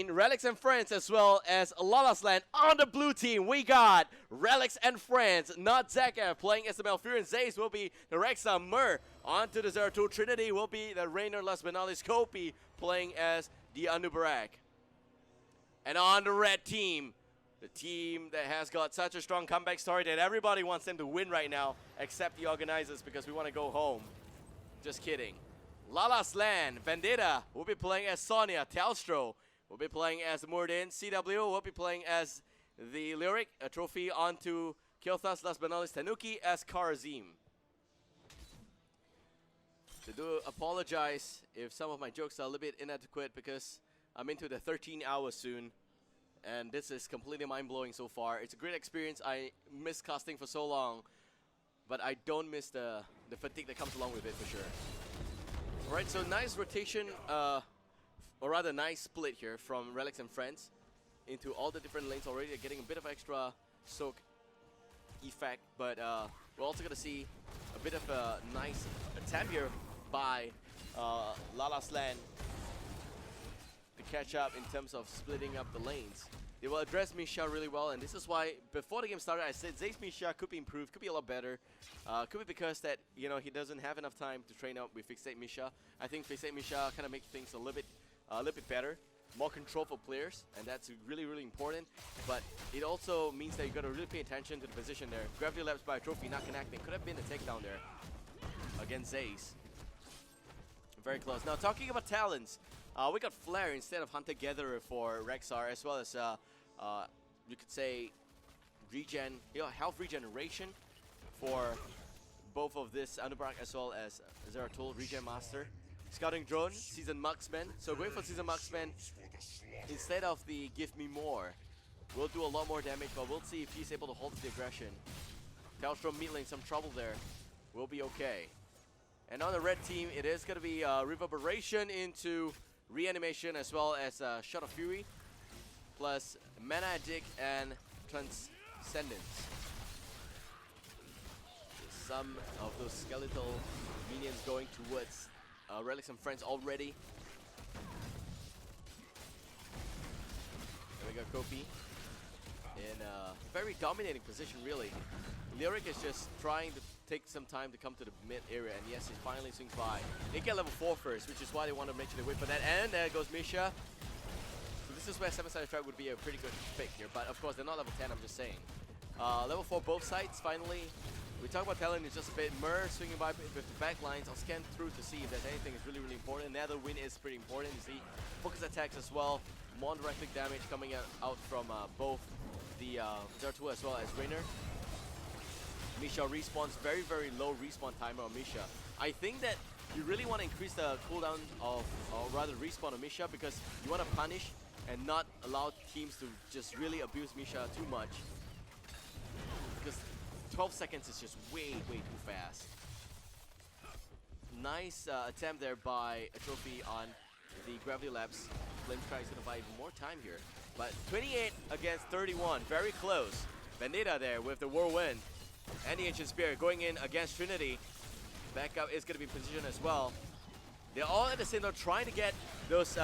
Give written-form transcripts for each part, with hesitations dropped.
Relics and Friends as well as Lala's Land. On the blue team, we got Relics and Friends, not Zeka playing as the Malfurion. Zaze will be the Rexa. Mur onto the Zeratul. Trinity will be the Rainer. Last but not least, Kopi playing as the Anubarak. And on the red team, the team that has got such a strong comeback story that everybody wants them to win right now, except the organizers, because we want to go home. Just kidding. Lala's Land, Vendetta will be playing as Sonya. Telstro will be playing as Murdin. CW will be playing as the Lyric. A trophy onto Kilthas. Last but not least, Tanuki as Karazim. I do apologize if some of my jokes are a little bit inadequate because I'm into the 13 hours soon. And this is completely mind-blowing so far. It's a great experience. I miss casting for so long. But I don't miss the fatigue that comes along with it for sure. Alright, so nice rotation, or rather nice split here from Relics and Friends into all the different lanes already. They're getting a bit of extra soak effect, but we're also going to see a bit of a nice attempt here by Lala's Land to catch up in terms of splitting up the lanes. They will address Misha really well, and this is why before the game started I said Zaze Misha could be improved, could be a lot better. Could be because that, you know, he doesn't have enough time to train up with Fixate Misha. I think Fixate Misha kind of makes things a little bit better, more control for players, and that's really, really important. But it also means that you got to really pay attention to the position there. Gravity Labs by a trophy not connecting. Could have been a takedown there against Zaze. Very close. Now talking about talents, we got Flare instead of Hunter Gatherer for Rexar, as well as you could say regen, health regeneration for both of this Anubarak as well as Zeratul, Regen Master. Scouting Drone, Season Marksman. So going for Season Marksman instead of the Give Me More. We'll do a lot more damage, but we'll see if he's able to hold the aggression. Telstrom mid lane, some trouble there. We'll be okay. And on the red team, it is going to be Reverberation into Reanimation as well as Shot of Fury, plus Mana Addict and Transcendence. Some of those skeletal minions going towards Relics and Friends already. There we go, Kopi in a very dominating position, really. Lyric is just trying to take some time to come to the mid area, and yes, he finally swings by. They get level 4 first, which is why they want to make sure they wait for that. And there goes Misha. So this is where 7-sided strike would be a pretty good pick here, but of course they're not level 10, I'm just saying. Level 4 both sides, finally. We talk about talent in just a bit. Mur swinging by with the back lines. I'll scan through to see if there's anything that's really, really important. Nether Wind is pretty important. You see focus attacks as well. More direct click damage coming out from both the Zeratul as well as Rainer. Misha respawns, very, very low respawn timer on Misha. I think that you really want to increase the cooldown of, or rather respawn of Misha, because you want to punish and not allow teams to just really abuse Misha too much. Because 12 seconds is just way, way too fast. Nice attempt there by a trophy on the Gravity Labs. Flamescry is going to buy even more time here. But 28 against 31, very close. Vendetta there with the Whirlwind. And the Ancient Spear going in against Trinity. Backup is going to be positioned as well. They're all at the same time trying to get those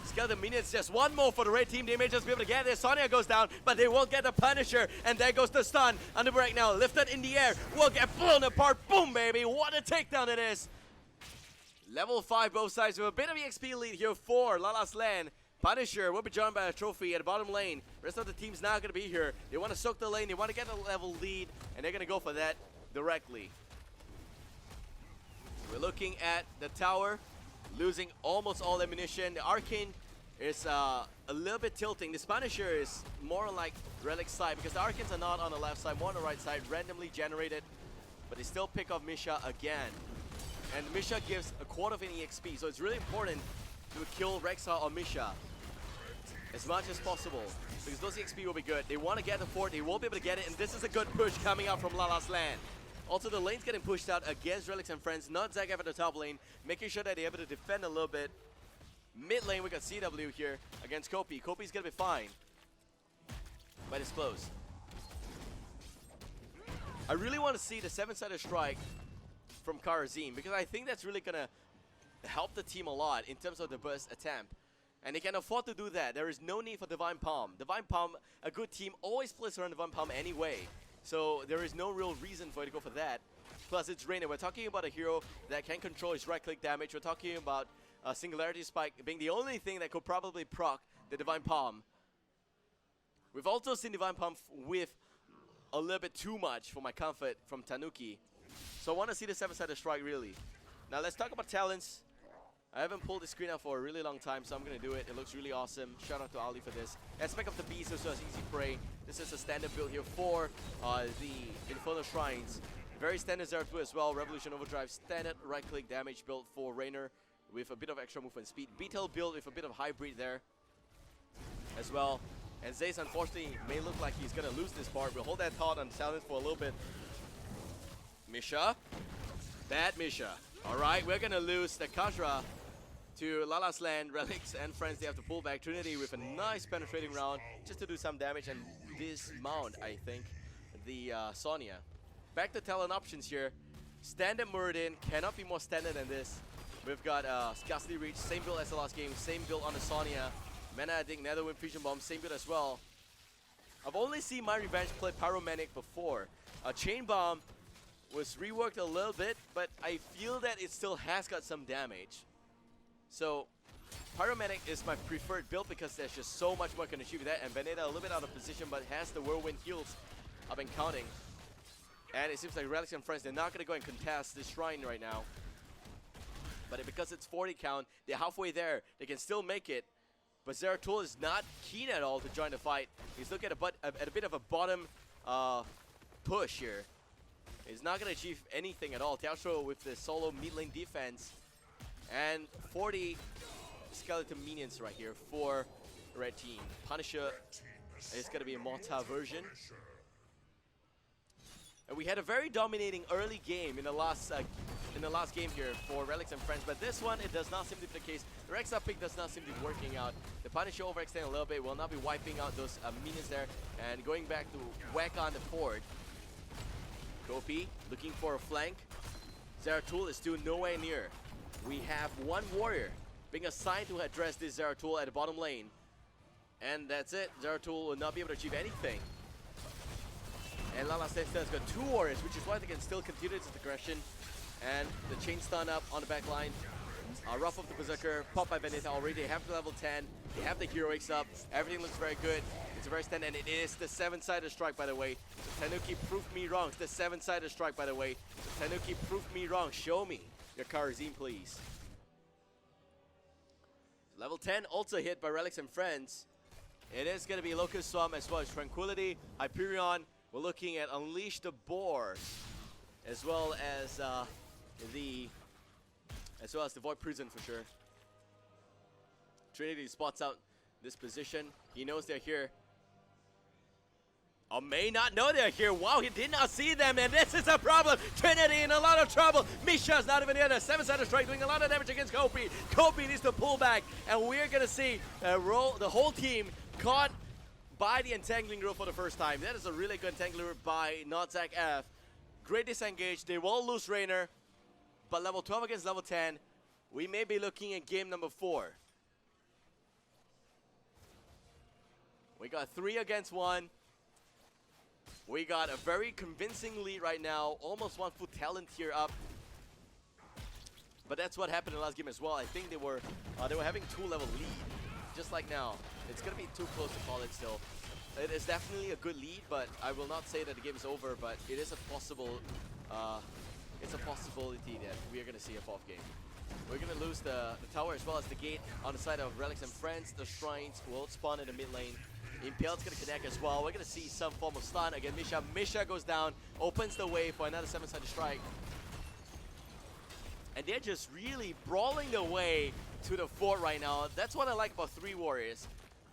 skeleton minions. Just one more for the red team. They may just be able to get there. Sonya goes down, but they won't get the Punisher. And there goes the stun. Underbreak now, lifted in the air. Will get blown apart. Boom, baby. What a takedown it is. Level 5 both sides with a bit of EXP lead here for Lala's Land. Punisher will be joined by a trophy at the bottom lane. Rest of the team's now going to be here. They want to soak the lane. They want to get a level lead. And they're going to go for that directly. We're looking at the tower. Losing almost all ammunition. The Arcane is a little bit tilting. This Punisher is more on like Relic's side, because the Arcanes are not on the left side, more on the right side, randomly generated. But they still pick off Misha again. And Misha gives a quarter of an EXP, so it's really important to kill Rexar or Misha as much as possible, because those EXP will be good. They want to get the fort, they won't be able to get it, and this is a good push coming out from Lala's Land. Also, the lane's getting pushed out against Relics and Friends, not Zagav at the top lane, making sure that they're able to defend a little bit. Mid lane, we got CW here against Kopi. Kopi's gonna be fine, but it's close. I really want to see the 7-sided strike from Karazim, because I think that's really gonna help the team a lot in terms of the burst attempt. And they can afford to do that. There is no need for Divine Palm. Divine Palm, a good team, always plays around Divine Palm anyway. So there is no real reason for it to go for that. Plus, it's Rainer. We're talking about a hero that can control his right-click damage. We're talking about Singularity Spike being the only thing that could probably proc the Divine Palm. We've also seen Divine Palm with a little bit too much for my comfort from Tanuki. So I want to see the 7-sided strike, really. Now, let's talk about talents. I haven't pulled the screen out for a really long time, so I'm going to do it. It looks really awesome. Shout out to Ali for this. Aspect of the Beast as well as Easy Prey. This is a standard build here for the Infernal Shrines. Very standard Zeratul as well. Revolution Overdrive, standard right-click damage build for Rainer with a bit of extra movement speed. Beetle build with a bit of hybrid there as well. And Zace, unfortunately, may look like he's going to lose this part. We'll hold that thought on silence for a little bit. Misha. Bad Misha. Alright, we're going to lose the Kajra to Lala's land. Relics and friends, they have to pull back. Trinity with a nice penetrating round just to do some damage and dismount, I think, the Sonya. Back to talent options here. Standard Muradin cannot be more standard than this. We've got Scarcely Reach, same build as the last game, same build on the Sonya. Mana Addict, Netherwind Fusion Bomb, same build as well. I've only seen My Revenge play Pyromanic before. Chain Bomb was reworked a little bit, but I feel that it still has got some damage. So, Pyromanic is my preferred build because there's just so much more can achieve with that. And Veneta a little bit out of position, but has the Whirlwind heals. I've been counting. And it seems like Relics and friends, they're not going to go and contest this shrine right now. But because it's 40 count, they're halfway there. They can still make it. But Zeratul is not keen at all to join the fight. He's looking at a bit of a bottom push here. He's not going to achieve anything at all. Teatro with the solo mid lane defense. And 40 skeleton minions right here for red team. Punisher is going to be a Mortar version. And we had a very dominating early game in the last game here for Relics and friends, but this one, it does not seem to be the case. The Rex up pick does not seem to be working out. The Punisher overextend a little bit, will not be wiping out those minions there, and going back to whack on the fort. Kopi looking for a flank. Zeratul is still nowhere near. We have one warrior being assigned to address this Zeratul at the bottom lane. And that's it. Zeratul will not be able to achieve anything. And Lala has got two warriors, which is why they can still continue its aggression. And the chain stun up on the back line. Rough of the Berserker, popped by Veneta already. They have the level 10. They have the heroics up. Everything looks very good. It's a very standard, and it is the 7-sided strike, by the way. So Tanuki proved me wrong. It's the 7-sided strike, by the way. So Tanuki proved me wrong. Show me your Karazim, please. Level 10 also hit by Relics and friends. It is going to be Locust Swarm as well as Tranquility, Hyperion. We're looking at Unleash the Boar, as well as the Void Prison for sure. Trinity spots out this position. He knows they're here. Or may not know they're here. Wow, he did not see them, and this is a problem. Trinity in a lot of trouble. Misha's not even here. The 7-sided strike doing a lot of damage against Kopi. Kopi needs to pull back, and we're gonna see the whole team caught by the entangling rope for the first time. That is a really good entangling rope by Notzak F. Great disengage. They will lose Rainer, but level 12 against level 10, we may be looking at game number 4. We got 3 against 1. We got a very convincing lead right now. Almost 1 full talent here up. But that's what happened in the last game as well. I think they were having 2-level lead, just like now. It's gonna be too close to call it still. It is definitely a good lead, but I will not say that the game is over. But it is a possible, it's a possibility that we are gonna see a 4th game. We're gonna lose the tower as well as the gate on the side of Relics and friends. The shrines will spawn in the mid lane. Impaled's gonna connect as well. We're gonna see some form of stun again. Misha. Misha goes down, opens the way for another 7-sided strike. And they're just really brawling their way to the fort right now. That's what I like about 3 warriors.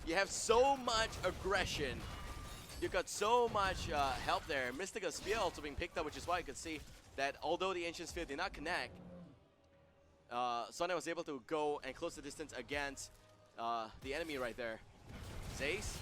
You have so much aggression. You got so much help there. Mystical Spear also being picked up, which is why you could see that although the Ancient Sphere did not connect, Sonya was able to go and close the distance against the enemy right there. Zace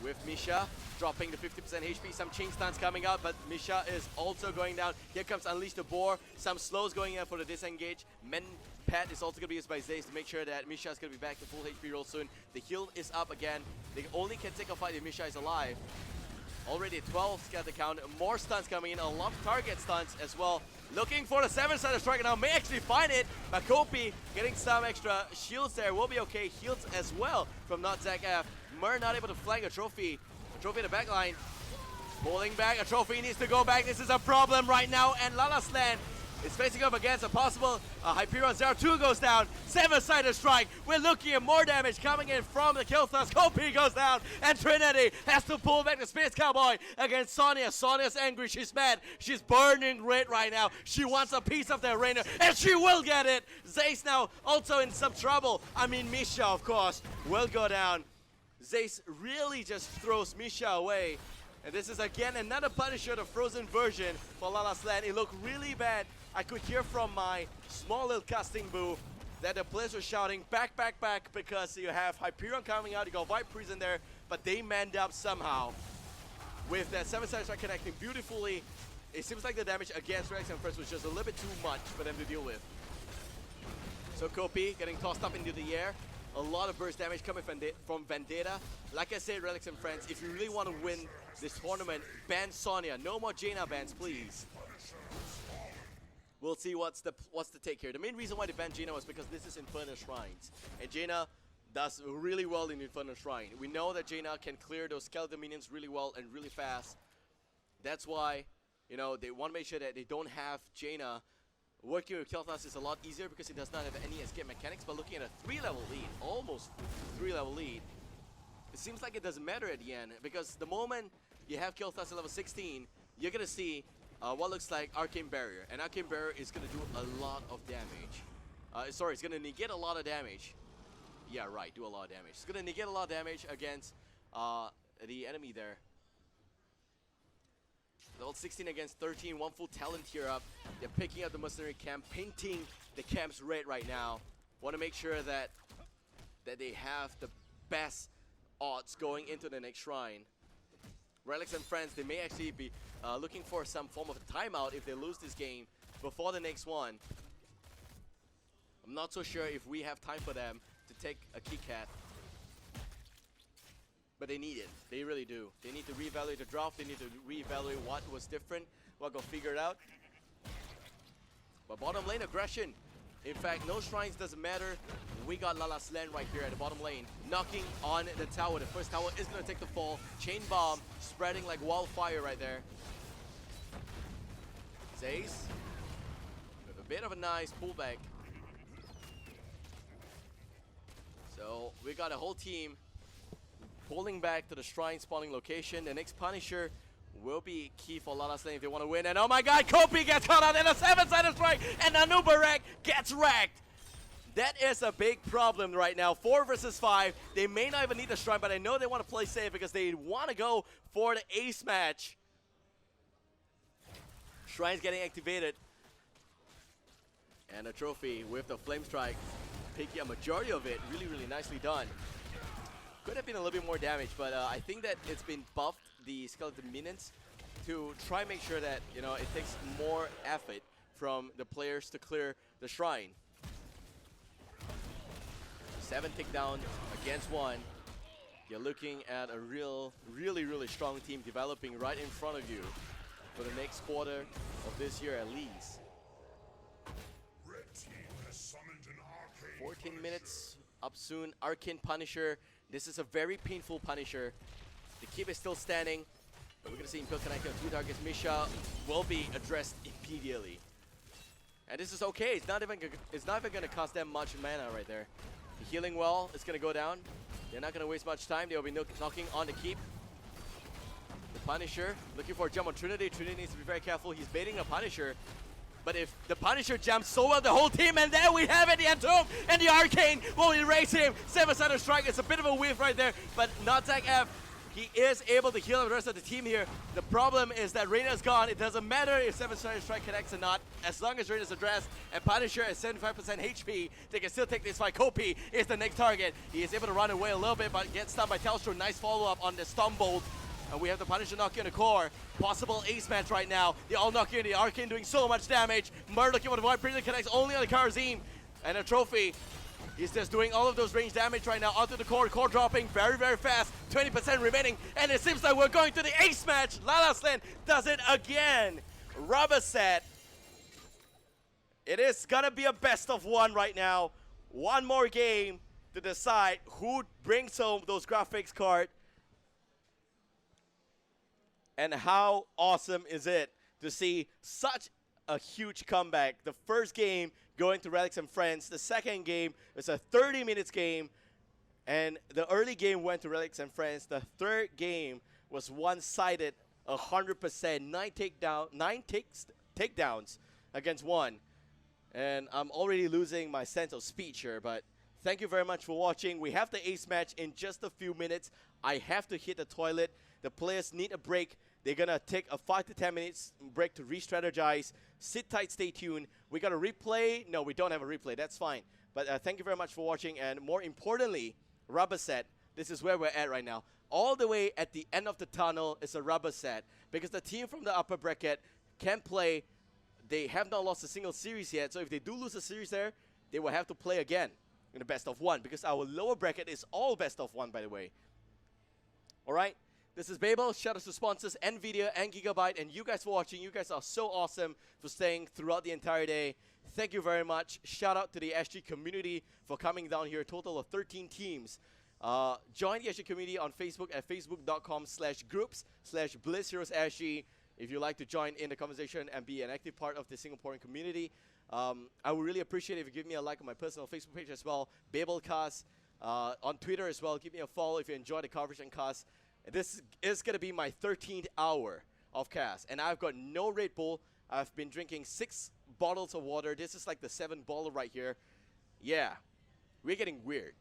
with Misha dropping the 50% HP. Some chain stuns coming out, but Misha is also going down. Here comes Unleash the Boar. Some slows going in for the disengage. Men Pet is also going to be used by Zace to make sure that Misha is going to be back to full HP real soon. The heal is up again. They only can take a fight if Misha is alive. Already 12 scatter count. More stuns coming in. A lot of target stuns as well. Looking for the 7-sided strike now. May actually find it. But Kopi getting some extra shields there. Will be okay. Heals as well from not Zach F. Mur not able to flank a trophy. A trophy in the back line. Pulling back. A trophy needs to go back. This is a problem right now. And Lala Slan is facing up against a possible Hyperion. 0-2 goes down. 7-sided strike. We're looking at more damage coming in from the kill thrust. Kopi goes down. And Trinity has to pull back the Space Cowboy against Sonya. Sonya's angry. She's mad. She's burning red right now. She wants a piece of the arena. And she will get it. Zace now also in some trouble. I mean, Misha, of course, will go down. Zace really just throws Misha away. And this is again another Punisher, the frozen version for Lala Slan. It looked really bad. I could hear from my small little casting booth that the players were shouting back, back, back, because you have Hyperion coming out, you got White Priest in there, but they manned up somehow. With that 7-sided strike connecting beautifully, it seems like the damage against Relics and Friends was just a little bit too much for them to deal with. So Kopi getting tossed up into the air. A lot of burst damage coming from Vendetta. Like I said, Relics and Friends, if you really want to win this tournament, ban Sonya. No more Jaina bans, please. We'll see what's the take here. The main reason why they banned Jaina was because this is Infernal Shrines. And Jaina does really well in Infernal Shrine. We know that Jaina can clear those skeleton minions really well and really fast. That's why, you know, they want to make sure that they don't have Jaina. Working with Kel'Thas is a lot easier because it does not have any escape mechanics, but looking at a 3-level lead, almost 3-level lead, it seems like it doesn't matter at the end, because the moment you have Kel'Thas at level 16, you're going to see what looks like Arcane Barrier, and Arcane Barrier is going to do a lot of damage. Sorry, it's going to negate a lot of damage. Yeah, right, do a lot of damage. It's going to negate a lot of damage against the enemy there. Level 16 against 13, one full talent tier up. They're picking up the mercenary camp, painting the camps red right now. Want to make sure that they have the best odds going into the next shrine. Relics and Friends, they may actually be looking for some form of a timeout if they lose this game before the next one. I'm not so sure if we have time for them to take a Kit Kat. But they need it. They really do. They need to reevaluate the draft. They need to reevaluate what was different, what got figured out. But bottom lane aggression. In fact, no shrines doesn't matter. We got Lala Slan right here at the bottom lane, knocking on the tower. The first tower is going to take the fall. Chain bomb spreading like wildfire right there. Zace with a bit of a nice pullback. So we got a whole team pulling back to the shrine spawning location. The next Punisher will be key for Lala Slan if they want to win. And oh my god, Kopi gets caught out in a 7-sided strike, and Anubarak gets wrecked. That is a big problem right now. 4 versus 5. They may not even need the shrine, but I know they want to play safe because they want to go for the ace match. Shrine's getting activated. And a trophy with the flame strike. Taking a majority of it. Really, really nicely done. Could have been a little bit more damage, but I think that it's been buffed, the skeleton minions, to try and make sure that, you know, it takes more effort from the players to clear the shrine. 7 takedown against 1. You're looking at a really, really strong team developing right in front of you for the next quarter of this year at least. 14 minutes up soon. Arcane Punisher. This is a very painful Punisher. The keep is still standing, but we're going to see him kill connecting on 2 targets. Misha will be addressed immediately. And this is okay. It's not even going to cost them much mana right there. The healing well is going to go down. They're not going to waste much time. They'll be knocking on the keep. The Punisher looking for a jump on Trinity. Trinity needs to be very careful. He's baiting a Punisher. But if the Punisher jumps so well, the whole team, and there we have it, the Entomb, and the Arcane will erase him. 7-sided strike, it's a bit of a whiff right there, but not Zach F He is able to heal the rest of the team here. The problem is that Reyna's gone. It doesn't matter if 7-star strike connects or not. As long as Reyna's addressed and Punisher at 75% HP, they can still take this fight. Kopi is the next target. He is able to run away a little bit, but gets stunned by Telstra. Nice follow-up on the Stormbolt. And we have the Punisher knocking on the core. Possible ace match right now. They all knock in. The Arcane doing so much damage. Murder looking for the Void Prison connects only on the Karazim. And a trophy. He's just doing all of those range damage right now onto the core. Core dropping very, very fast. 20% remaining. And it seems like we're going to the ace match. Lala Slan does it again. Rubber set. It is going to be a best of one right now. One more game to decide who brings home those graphics cards. And how awesome is it to see such a huge comeback. The first game going to Relics and Friends. The second game is a 30 minutes game. And the early game went to Relics and Friends. The third game was one-sided, 100%. 9 takedowns against 1. And I'm already losing my sense of speech here. But thank you very much for watching. We have the ace match in just a few minutes. I have to hit the toilet. The players need a break. They're going to take a 5 to 10 minutes break to re-strategize. Sit tight, stay tuned. We got a replay. No, we don't have a replay. That's fine. But thank you very much for watching. And more importantly, rubber set. This is where we're at right now. All the way at the end of the tunnel is a rubber set. Because the team from the upper bracket can play. They have not lost a single series yet. So if they do lose a series there, they will have to play again in the best of 1. Because our lower bracket is all best of 1, by the way. All right. This is Babel. Shout out to sponsors NVIDIA and Gigabyte, and you guys for watching. You guys are so awesome for staying throughout the entire day. Thank you very much. Shout out to the SG community for coming down here. A total of 13 teams. Join the SG community on Facebook at facebook.com/groups/BlissHeroesSG if you'd like to join in the conversation and be an active part of the Singaporean community. I would really appreciate it if you give me a like on my personal Facebook page as well, Babelcast, on Twitter as well. Give me a follow if you enjoy the coverage and cast. This is going to be my 13th hour of cast, and I've got no Red Bull. I've been drinking 6 bottles of water. This is like the 7th bottle right here. Yeah, we're getting weird.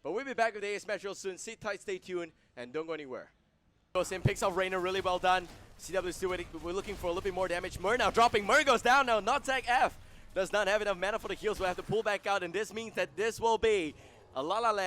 But we'll be back with the AS match real soon. Sit tight, stay tuned, and don't go anywhere. Goes in, picks off Reina, really well done. CW still waiting. We're looking for a little bit more damage. Mur now dropping. Mur goes down now. Not tag F. Does not have enough mana for the heals. We'll have to pull back out, and this means that this will be a Lala Land.